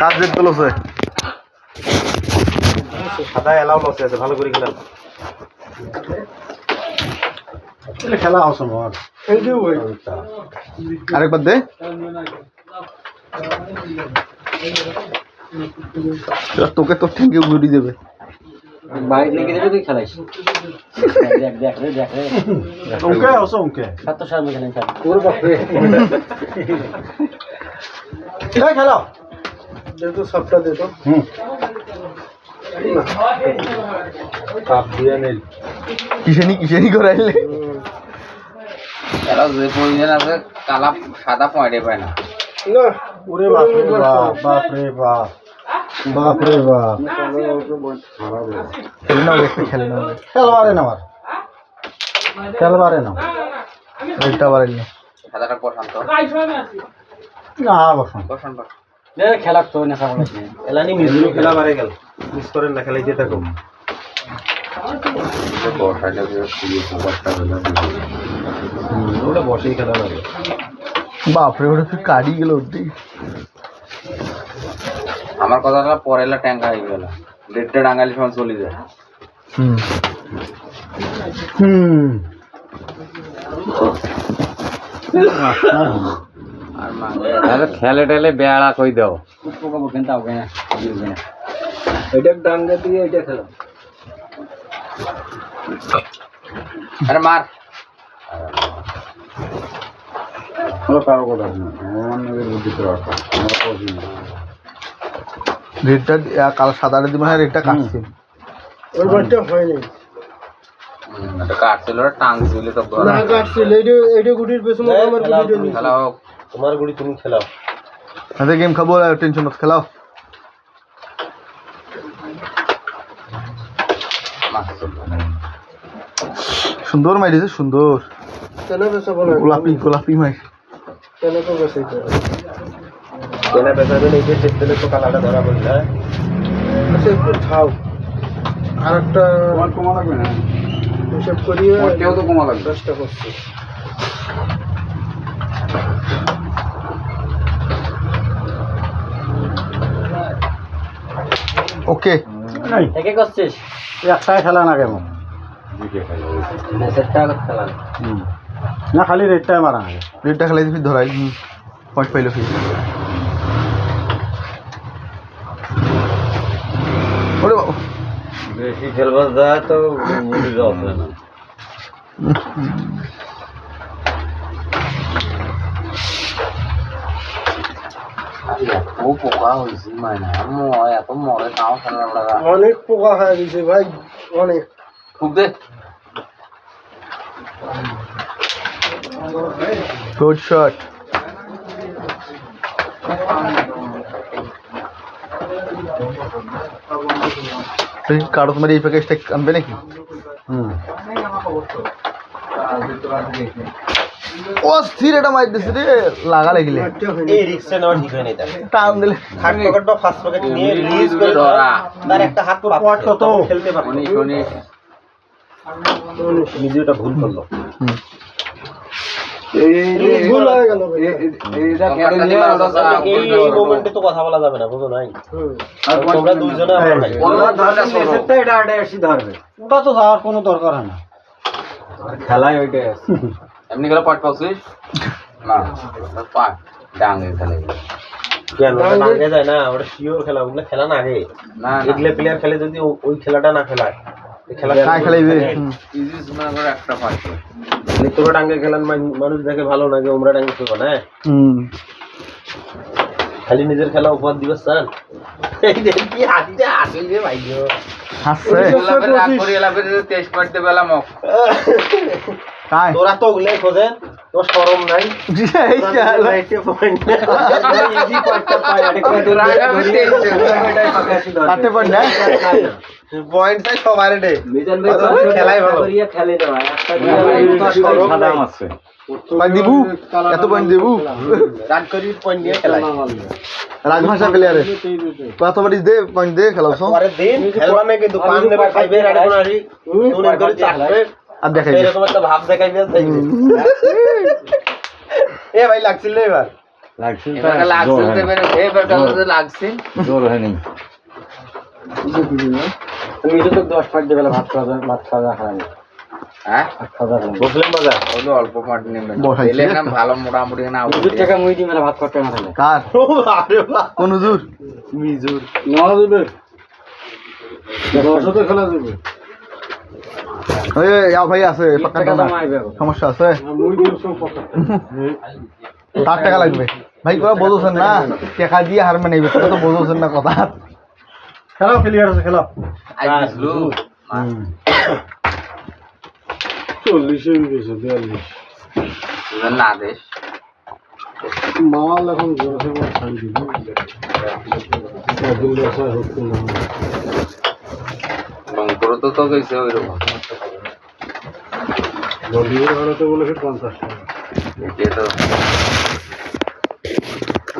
কাজ জেদ লসে সাদা এলাও লসে আছে ভালো করে খেলা খেলা আছে আমার আরেকবার দে তোকে তো ঠেঙ্গে ঘুরি দেবে বাইরে নিয়ে গেলে তুই খেলাইস দেখ রে ওকে আছে ওকে 7 সাল খেলেন স্যার ওর বাপরে এই খেলা দে তো সবটা দে তো কাপ দিয়ে নেই কিসেনি করাইলে খেলা যে পজিশন আছে কালা সাদা পয়েন্টে পায় না না ওরে বাপরে বাপ বাপরে বাপ বাপরে বাপ খেলে না খেলবারে না আমার খেলবারে না ওইটা বাড়াইলে সাদাটা প্রশান্ত না বসন খেলা তো না সামনে এলানি মিজুলো খেলা বারে গেল মিস করেন না খেলাইতে থাকো ওটা বসেই খেলা লাগে বাপরে ওটা তুই কাড়ি গেল ওটি আমার কথাটা পরেলা ট্যাঙ্কা হয়ে গেল ডেটটা ডাঙ্গালি সময় চলে যায় আর খেলে টেলে বেড়া কই দাও কিন্তু এটা ডাঙ্গা দিয়ে এটা খেলো আরে মার কারো কথা রেডটা কাল সাদাটা দিবে না রেডটা কাটছে ওই বারটা হয়নি এটা কাটছিল টাংছিল তো না কাটছিল এইটা গুটির পেছনে আমার গুটিটা নিয়ে খেলাও তোমার গুটি তুমি খেলাও আরে গেম খাবো টেনশন মত খেলাও সুন্দর মাইরিছে সুন্দর কেন বেসা বলো গোলাপি মাই কেন তো বেসাইতে কেন বেসাবে এই যে চেকলে তো কালাটা ধরা পড়ল আচ্ছা একটু খাও আরেকটা তোমার কমা লাগবে না হিসাব করিয়ে ওটাও তো কমা লাগবে 10টা করছি ওকে একে করছিস একটাই খেলা না কেমন সেটটা খেলা না খালি রেডটাই মারা না রেডটা খেলাই দিবি ধরাই পয়েন্ট পাইলো ফির ওরে বাবা বেশি খেলবার যায় তো মুড়ি যাবে না ও পোকা হয়েছে মানে এত মরে তাও খেলা অনেক পোকা হয়ে গেছে ভাই অনেক খুব দে গুড শট কারো তোমার এই প্যাকেজটা আনবে নাকি ও স্থির এটা মার দিছে রে লাগা লাগিলে এই রিক্সা নেওয়া ঠিক হয় না টান দিলে থার্ড পকেট বা ফার্স্ট পকেট নিয়ে রিলিজ করে তার একটা হাত পট কত খেলতে পারবে নিজেটা ভুল করলো এই ভুল হয়ে গেল এইটা কেন নিয়ে এই মোমেন্টে তো কথা বলা যাবে না বুঝো নাই তোমরা দুইজনে আমার ভাই ওনার ধরলে সেটটা এটা এসে ধরবে ওটা তো যাওয়ার কোনো দরকার হয় না খেলাই ওইটা এমনি করে পট পাউছিস না পাট ডাঙ্গে খেলে কেন আগে যায় না ওটা শিওর খেলা ওগুলো খেলা না আগে না এগুলো প্লেয়ার খেলে যদি ওই খেলাটা না খেলায় খেলা কাই খেলাইবে ইজি মনে করে একটা পাট তোরা ডাঙ্গে খেলান মানুষ দেখে ভালো না যে ওমরা ডাঙ্গে খেলবো না খালি নিজের খেলা উপহার দিবে স্যার এই দেখি হাতিতে আসলে ভাই হাসছে রাগ করে এলাবে 23 পয়েন্ট দে বেলা মক কাই তোরা তো ওগুলাই খোঁজে তোর শরম নাই এই চাল রাইটে পয়েন্ট ইজি পয়েন্টটা পায় আরে কই দূর আগে কাটে পয়েন্ট না পয়েন্ট চাই সবার রে মিজান ভাই খেলাই ভালো করিয়া খেলে দাও একটা সাদা আছে পয়েন্ট দিবু এত পয়েন্ট দিবু রান করি পয়েন্ট নিয়ে খেলাই রাজভাষা প্লেয়ারে কত বাড়ি দে পয়েন্ট দে খেলাও পরে দিন খেলবা না কিন্তু পান নেবে খাইবে রাডি কোনারি দুনিয়া করে চাটবে আর দেখাই এরকম একটা ভাব দেখাইবে এ ভাই লাগছিল এবার লাগছে এবার লাগছে তো এবার লাগছে জোর হয়নি তুমি তো 10 পাঁচ দেবে ভাত খাওয়া খাওয়া হ্যাঁ ভাত খাওয়া খাওয়া মুসলিম বাজার হলো অল্প পাট নেবেন বসাইছে। দিলে না ভালো মোটামুটি না 2 টাকা মুই দিই মেলা ভাত খাওয়া না থাকে কার আরে বাহ কোন হুজুর মিজুর না দেবে দশতে খেলা দেবে ওই ইয়া ভাই আছে পাক্কা টাকা দাম দাম আইবে সমস্যা আছে মুই দিও সব পকা 60 টাকা লাগবে ভাই কোন বোঝছেন না টাকা দিয়ে হার মানে তো বোঝছেন না কথা খেলাও ক্লিয়ার আছে খেলাও আই দিছলু 40 এ গেছে 42 না দেশ মাল এখন জোরে ছাড়ি দিবি দিন দশা হচ্ছে না বঙ্কর তো কইছে ওইরকম বলিয়ে ভাড়াতে বলে 50 টাকা এটা তো